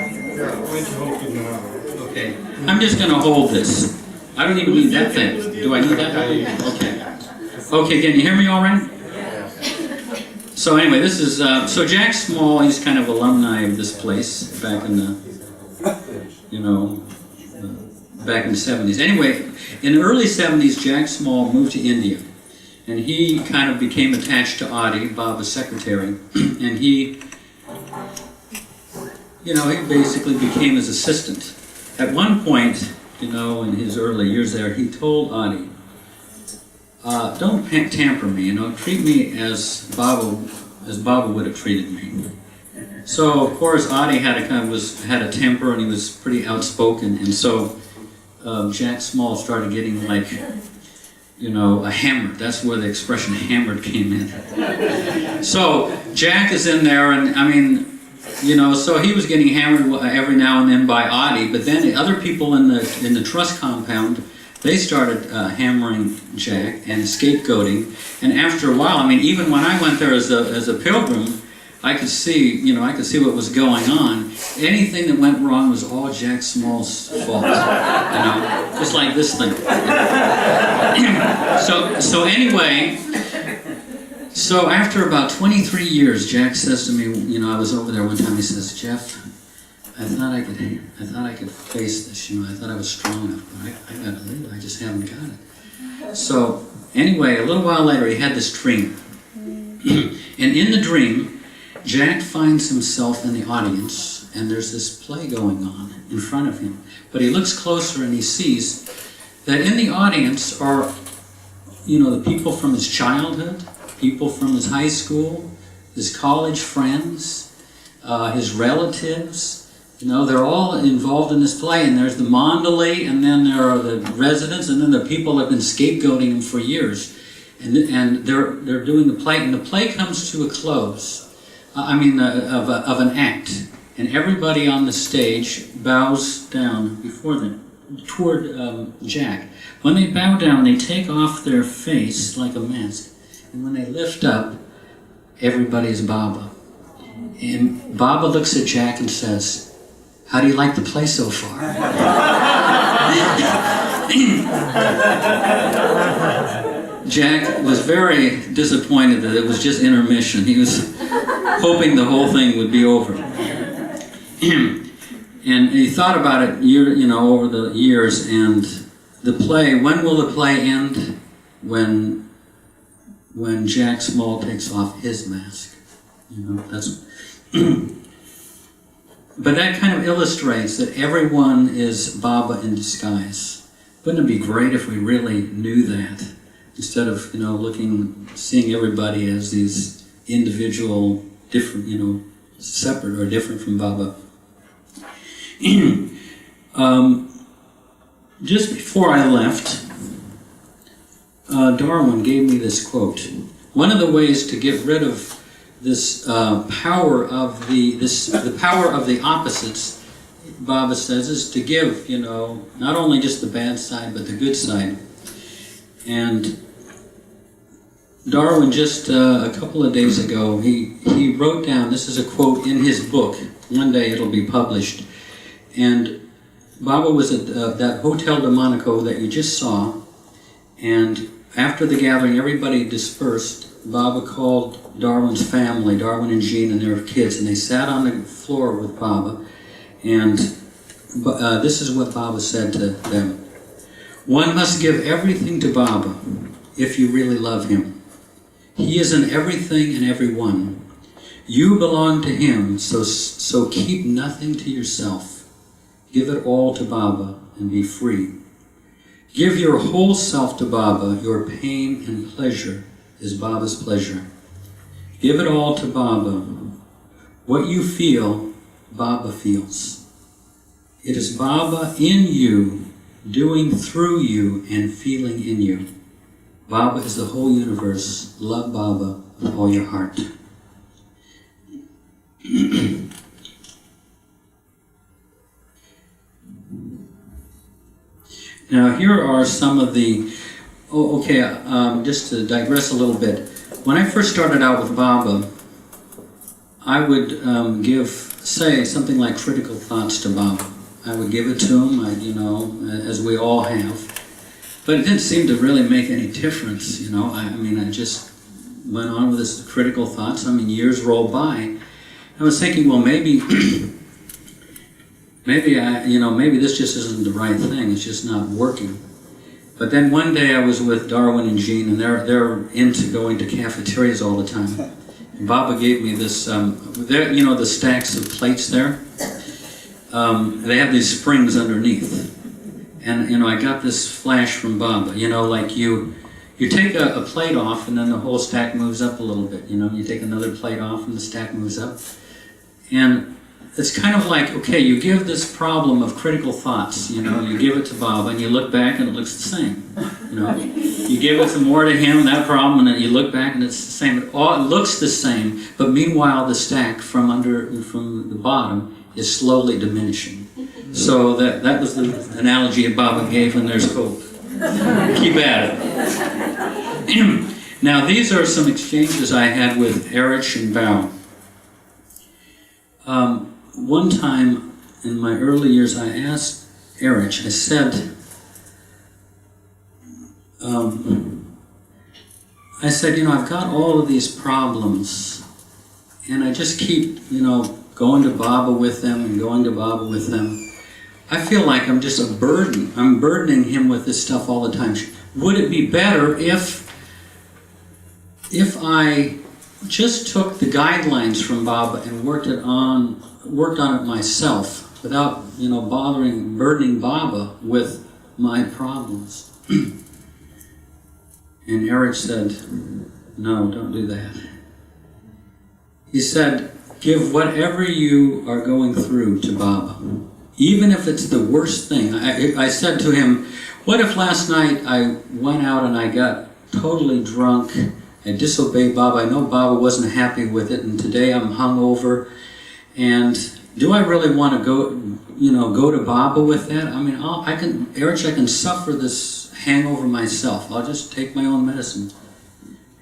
Okay. I'm just going to hold this. I don't even need that thing. Do I need that thing? Okay. Okay, can you hear me all right? So anyway, this is, so Jack Small, he's kind of alumni of this place back in the, back in the 70s. Anyway, in the early 70s, Jack Small moved to India. And he kind of became attached to Adi, Baba's secretary. And he basically became his assistant. At one point, in his early years there, he told Adi, don't tamper me, treat me as Baba would have treated me. So of course Adi had a temper and he was pretty outspoken, and so Jack Small started getting like, a hammered. That's where the expression hammered came in. So Jack is in there, and so he was getting hammered every now and then by Adi, but then the other people in the trust compound, they started hammering Jack and scapegoating, and after a while, even when I went there as a pilgrim, I could see what was going on. Anything that went wrong was all Jack Small's fault, just like this thing. So after about 23 years, Jack says to me, I was over there one time, he says, Jeff, I thought I could face this, I thought I was strong enough, but I gotta leave, I just haven't got it. So anyway, a little while later, he had this dream. And in the dream, Jack finds himself in the audience, and there's this play going on in front of him. But he looks closer and he sees that in the audience are, the people from his childhood, people from his high school, his college friends, his relatives. They're all involved in this play, and there's the mandali, and then there are the residents, and then the people that have been scapegoating him for years. And they're doing the play, and the play comes to a close. Of an act, and everybody on the stage bows down before them, toward Jack. When they bow down, they take off their face like a mask, and when they lift up, everybody's Baba. And Baba looks at Jack and says, "How do you like the play so far?" Jack was very disappointed that it was just intermission. He was hoping the whole thing would be over. And he thought about it over the years, and the play, when will the play end? When Jack Small takes off his mask. That's but that kind of illustrates that everyone is Baba in disguise. Wouldn't it be great if we really knew that? Instead of, seeing everybody as these individual, different, separate or different from Baba. Just before I left, Darwin gave me this quote. One of the ways to get rid of this power of the power of the opposites, Baba says, is to give, not only just the bad side, but the good side. And Darwin, just a couple of days ago, he wrote down, this is a quote in his book, one day it'll be published, and Baba was at that Hotel de Monaco that you just saw, and after the gathering, everybody dispersed. Baba called Darwin's family, Darwin and Jean and their kids, and they sat on the floor with Baba. And this is what Baba said to them. One must give everything to Baba if you really love him. He is in everything and everyone. You belong to him, so keep nothing to yourself. Give it all to Baba and be free. Give your whole self to Baba. Your pain and pleasure is Baba's pleasure. Give it all to Baba. What you feel, Baba feels. It is Baba in you, doing through you and feeling in you. Baba is the whole universe. Love Baba with all your heart. Now here are some of the, just to digress a little bit. When I first started out with Baba, I would say something like critical thoughts to Baba. I would give it to him, as we all have. But it didn't seem to really make any difference, I just went on with this critical thoughts. Years rolled by. I was thinking, well, maybe this just isn't the right thing. It's just not working. But then one day I was with Darwin and Jean, and they're into going to cafeterias all the time. And Baba gave me this, the stacks of plates there. They have these springs underneath. And, I got this flash from Baba, like you take a plate off and then the whole stack moves up a little bit, You take another plate off and the stack moves up. And it's kind of like, okay, you give this problem of critical thoughts, you give it to Baba and you look back and it looks the same, You give it some more to him, that problem, and then you look back and it's the same. It looks the same, but meanwhile the stack from the bottom is slowly diminishing. So that was the analogy that Baba gave, and there's hope. Keep at it. Now these are some exchanges I had with Erich and Bao. One time in my early years, I asked Erich, I said, I've got all of these problems, and I just keep, going to Baba with them and going to Baba with them. I feel like I'm just a burden. I'm burdening him with this stuff all the time. Would it be better if I just took the guidelines from Baba and worked on it myself without, burdening Baba with my problems? And Erich said, no, don't do that. He said, give whatever you are going through to Baba, even if it's the worst thing. I said to him, what if last night I went out and I got totally drunk, I disobeyed Baba, I know Baba wasn't happy with it, and today I'm hungover, and do I really want to go to Baba with that? Erich, I can suffer this hangover myself. I'll just take my own medicine.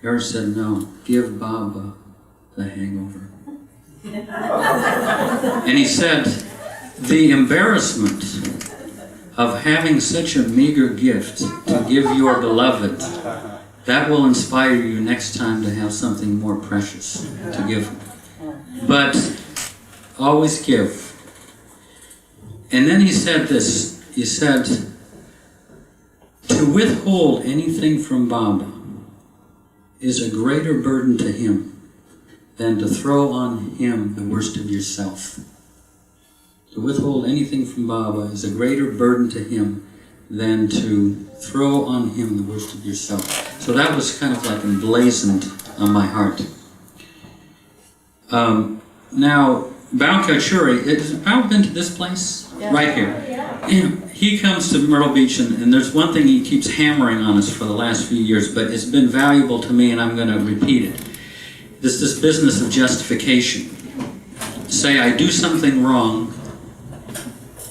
Erich said, no, give Baba the hangover. And he said, the embarrassment of having such a meager gift to give your beloved, that will inspire you next time to have something more precious to give. But always give. And then he said this, he said, to withhold anything from Baba is a greater burden to him than to throw on him the worst of yourself. To withhold anything from Baba is a greater burden to him than to throw on him the worst of yourself. So that was kind of like emblazoned on my heart. Now, Bao Kachuri, has Bao been to this place? Yeah. Right here. Yeah. He comes to Myrtle Beach, and there's one thing he keeps hammering on us for the last few years, but it's been valuable to me, and I'm going to repeat it. This business of justification. Say I do something wrong,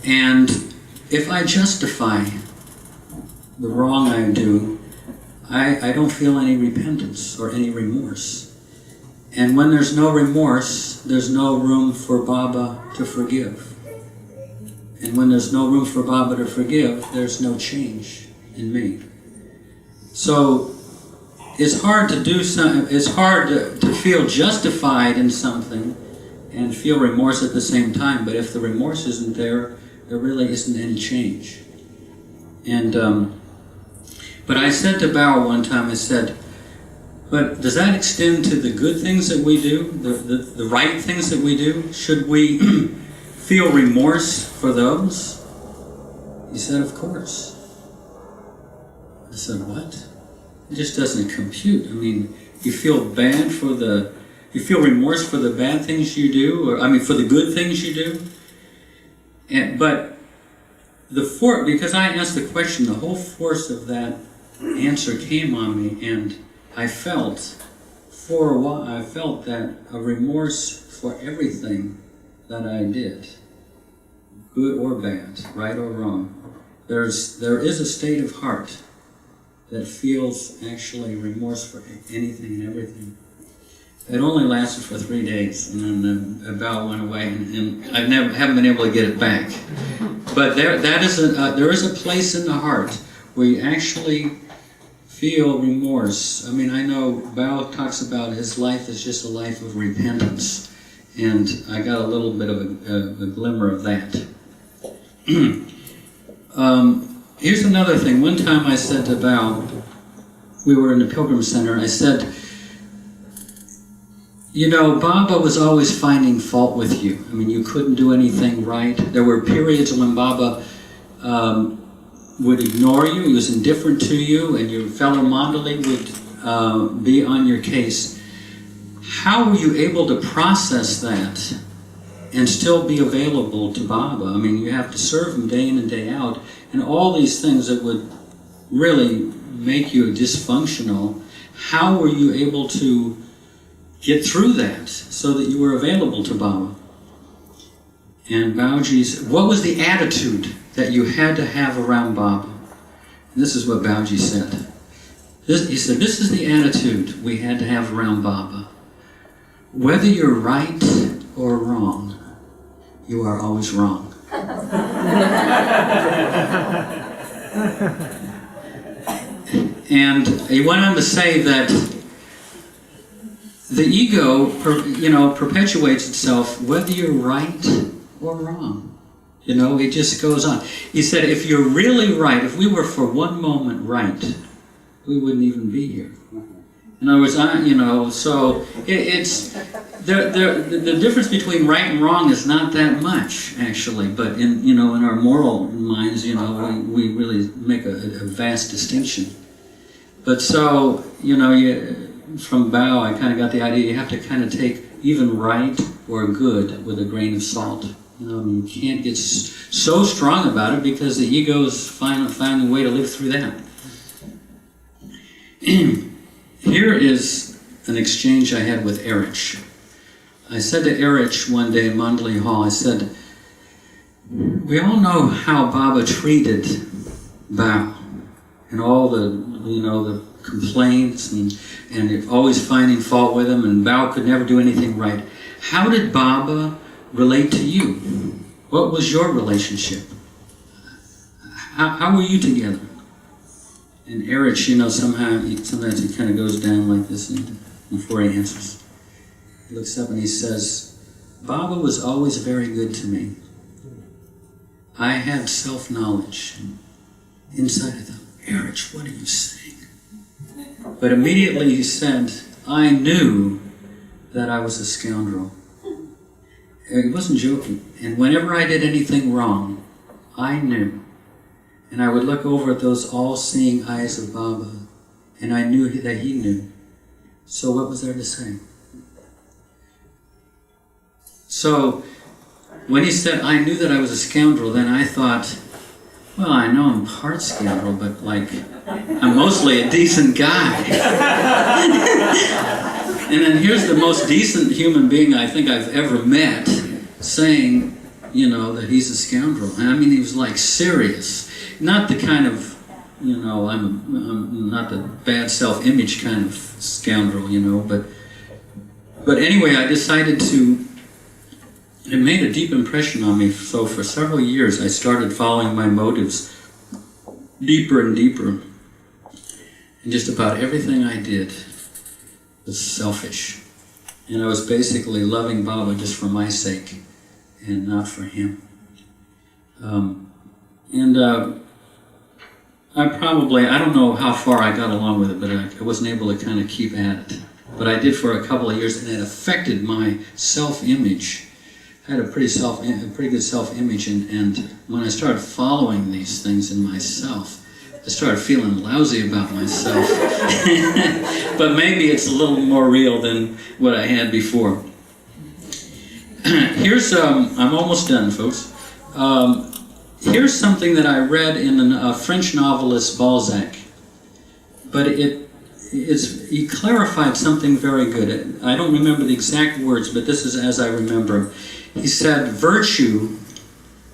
and if I justify the wrong I do, I don't feel any repentance or any remorse. And when there's no remorse, there's no room for Baba to forgive. And when there's no room for Baba to forgive, there's no change in me. So it's hard to do some. It's hard to feel justified in something and feel remorse at the same time. But if the remorse isn't there, there really isn't any change. And but I said to Bao one time, I said, but does that extend to the good things that we do, the right things that we do? Should we feel remorse for those? He said, of course. I said, what? It just doesn't compute. I mean, you feel remorse for the bad things you do, or for the good things you do. But because I asked the question, the whole force of that answer came on me, and I felt for a while, that a remorse for everything that I did, good or bad, right or wrong. There is a state of heart that feels actually remorse for anything and everything. It only lasted for 3 days, and then the bell went away, and I haven't been able to get it back. But there is a place in the heart where you actually feel remorse. I mean, I know Bao talks about his life as just a life of repentance, and I got a little bit of a glimmer of that. Here's another thing. One time I said to Bao, we were in the Pilgrim Center, I said, you know, Baba was always finding fault with you. I mean, you couldn't do anything right. There were periods when Baba would ignore you, he was indifferent to you, and your fellow mandali would be on your case. How were you able to process that and still be available to Baba? I mean, you have to serve him day in and day out, and all these things that would really make you dysfunctional. How were you able to get through that so that you were available to Baba? And Baoji's, what was the attitude that you had to have around Baba? And this is what Baoji said. He said, this is the attitude we had to have around Baba. Whether you're right or wrong, you are always wrong. And he went on to say that the ego, perpetuates itself whether you're right or wrong. You know, it just goes on. He said, if you're really right, if we were for one moment right, we wouldn't even be here. In other words, so the difference between right and wrong is not that much, actually. But in our moral minds, we really make a vast distinction. But so, from Bao, I kind of got the idea you have to kind of take even right or good with a grain of salt. You can't get so strong about it because the ego is finding a way to live through that. Here is an exchange I had with Erich. I said to Erich one day in Mandali Hall, I said, we all know how Baba treated Bao and all the complaints and always finding fault with him, and Bao could never do anything right. How did Baba relate to you? What was your relationship? How were you together? And Erich, sometimes he kind of goes down like this before he answers. He looks up and he says, Baba was always very good to me. I had self-knowledge. Inside I thought, Erich, what are you saying? But immediately he said, I knew that I was a scoundrel. He wasn't joking. And whenever I did anything wrong, I knew. And I would look over at those all-seeing eyes of Baba, and I knew that he knew. So what was there to say? So when he said, I knew that I was a scoundrel, then I thought, well, I know I'm part scoundrel, but I'm mostly a decent guy. And then here's the most decent human being I think I've ever met saying, that he's a scoundrel. And I mean, he was serious. Not the kind of, I'm not the bad self-image kind of scoundrel, but anyway, I decided it made a deep impression on me. So for several years, I started following my motives deeper and deeper. And just about everything I did was selfish. And I was basically loving Baba just for my sake and not for him. I don't know how far I got along with it, but I wasn't able to kind of keep at it. But I did for a couple of years, and it affected my self-image. I had a pretty good self-image, and when I started following these things in myself, I started feeling lousy about myself. But maybe it's a little more real than what I had before. Here's, I'm almost done, folks. Here's something that I read in a French novelist, Balzac. But he clarified something very good. I don't remember the exact words, but this is as I remember. He said, virtue,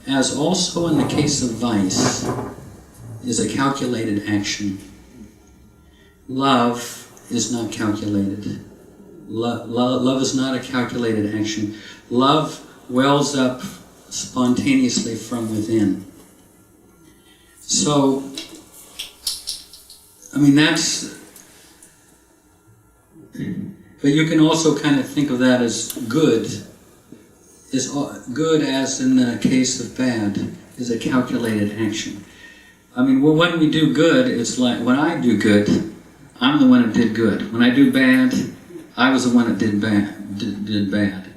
as also in the case of vice, is a calculated action. Love is not calculated. Love is not a calculated action. Love wells up spontaneously from within. So, I mean, but you can also kind of think of that as good. Is good, as in the case of bad, is a calculated action. I mean, well, when we do good, it's like, when I do good, I'm the one that did good. When I do bad, I was the one that did bad.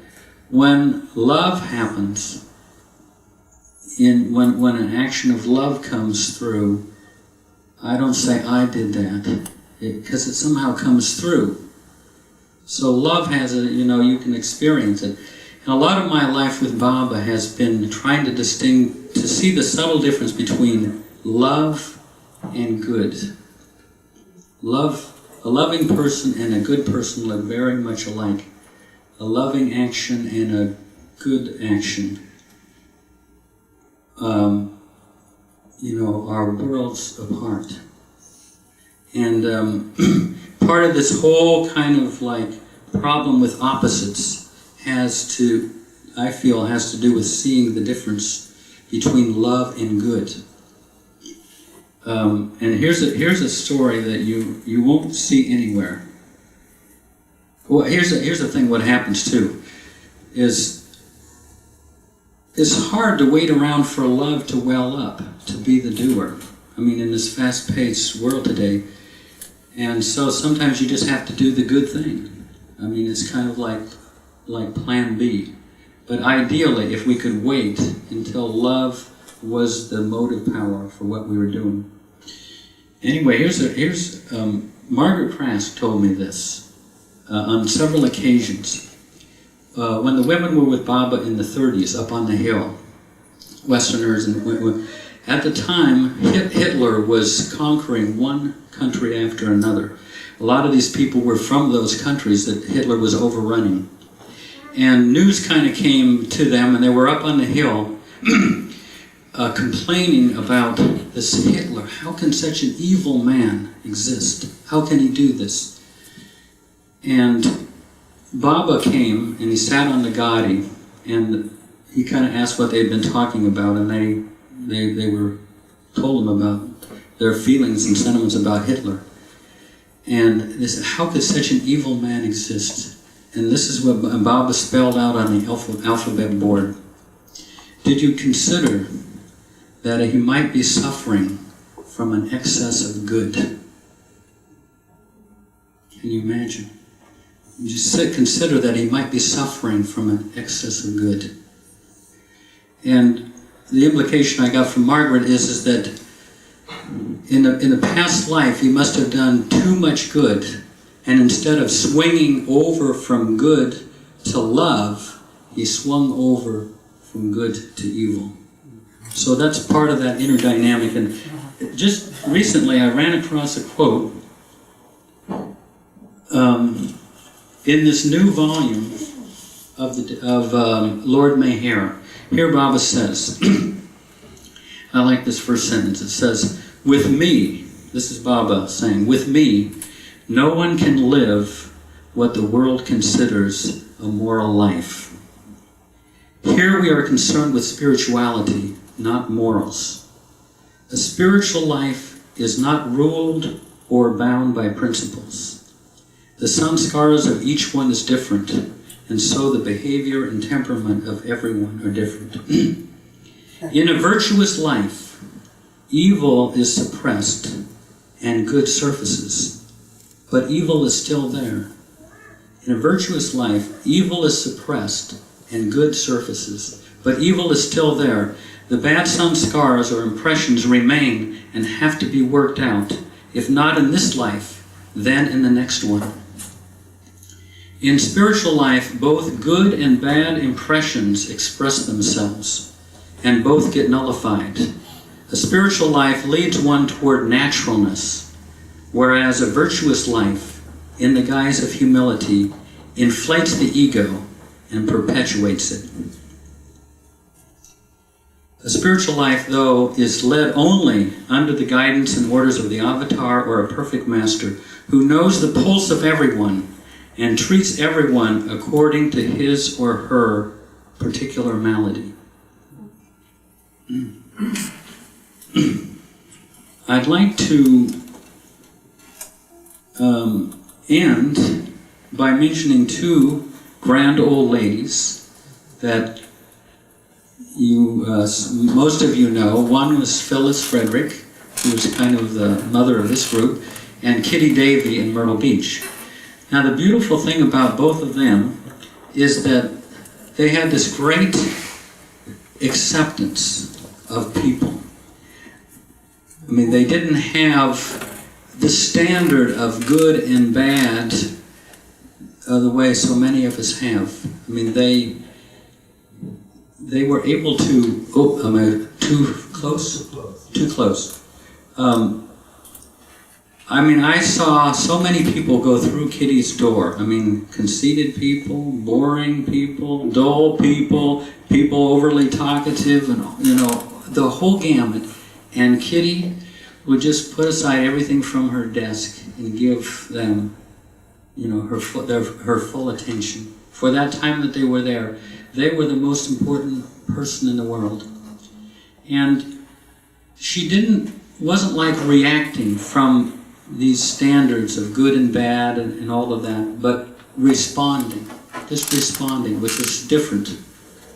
When love happens, when an action of love comes through, I don't say I did that, because it somehow comes through. So love has you can experience it. And a lot of my life with Baba has been trying to see the subtle difference between love and good. A loving person and a good person look very much alike. A loving action and a good action, are worlds apart. And part of this whole kind of like problem with opposites has to do with seeing the difference between love and good. And here's a story that you won't see anywhere. Well, here's the thing. What happens too is it's hard to wait around for love to well up, to be the doer. I mean, in this fast-paced world today, and so sometimes you just have to do the good thing. I mean, it's kind of like Plan B. But ideally, if we could wait until love was the motive power for what we were doing. Anyway, here's Margaret Prask told me this on several occasions. When the women were with Baba in the 30s, up on the hill, Westerners, and at the time, Hitler was conquering one country after another. A lot of these people were from those countries that Hitler was overrunning. And news kind of came to them, and they were up on the hill complaining about this Hitler. How can such an evil man exist? How can he do this? And Baba came, and he sat on the gadi, and he kind of asked what they'd been talking about, and they were told him about their feelings and sentiments about Hitler. And they said, how could such an evil man exist? And this is what Baba spelled out on the alphabet board. Did you consider that he might be suffering from an excess of good? Can you imagine? You just consider that he might be suffering from an excess of good. And the implication I got from Margaret is that in the past life he must have done too much good, and instead of swinging over from good to love, he swung over from good to evil. So that's part of that inner dynamic. And just recently I ran across a quote in this new volume of Lord Mayhare. Here Baba says, I like this first sentence. It says, with me, this is Baba saying, with me, no one can live what the world considers a moral life. Here we are concerned with spirituality, not morals. A spiritual life is not ruled or bound by principles. The samskaras of each one is different, and so the behavior and temperament of everyone are different. In a virtuous life, evil is suppressed and good surfaces, but evil is still there. In a virtuous life, evil is suppressed and good surfaces, but evil is still there. The bad samskaras or impressions remain and have to be worked out, if not in this life, then in the next one. In spiritual life, both good and bad impressions express themselves, and both get nullified. A spiritual life leads one toward naturalness, whereas a virtuous life, in the guise of humility, inflates the ego and perpetuates it. A spiritual life, though, is led only under the guidance and orders of the avatar or a perfect master who knows the pulse of everyone and treats everyone according to his or her particular malady. I'd like to end by mentioning two grand old ladies that you, most of you know. One was Phyllis Frederick, who was kind of the mother of this group, and Kitty Davy in Myrtle Beach. Now the beautiful thing about both of them is that they had this great acceptance of people. I mean, they didn't have the standard of good and bad the way so many of us have. I mean, they were able to, oh, am I too close? Too close. I mean, I saw so many people go through Kitty's door. I mean, conceited people, boring people, dull people, people overly talkative, and, you know, the whole gamut. And Kitty would just put aside everything from her desk and give them, you know, her full attention. For that time that they were there, they were the most important person in the world. And she wasn't like reacting from these standards of good and bad and all of that, but responding, just responding, which is different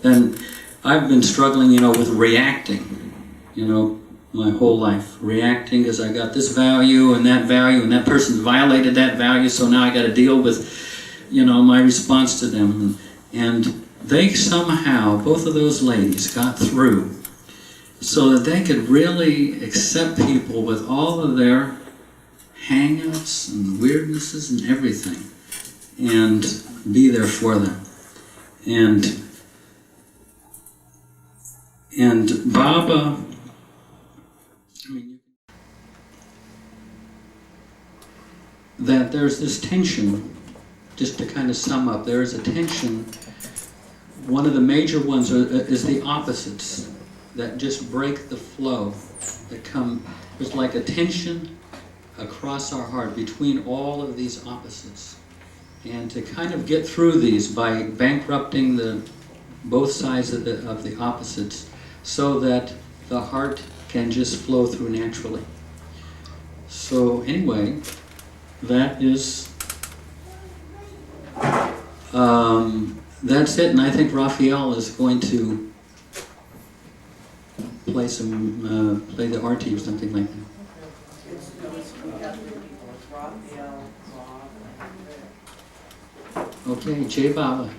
than I've been struggling, you know, with reacting, you know, my whole life. Reacting because I got this value, and that person's violated that value, so now I got to deal with, you know, my response to them. And they somehow, both of those ladies, got through so that they could really accept people with all of their hang-ups and weirdnesses and everything, and be there for them. And Baba, I mean, that there's this tension, just to kind of sum up, there is a tension. One of the major ones is the opposites that just break the flow, that come, there's like a tension across our heart between all of these opposites. And to kind of get through these by bankrupting both sides of the opposites, so that the heart can just flow through naturally. So anyway, that is, that's it. And I think Raphael is going to play the arti or something like that. Okay, Jai Baba.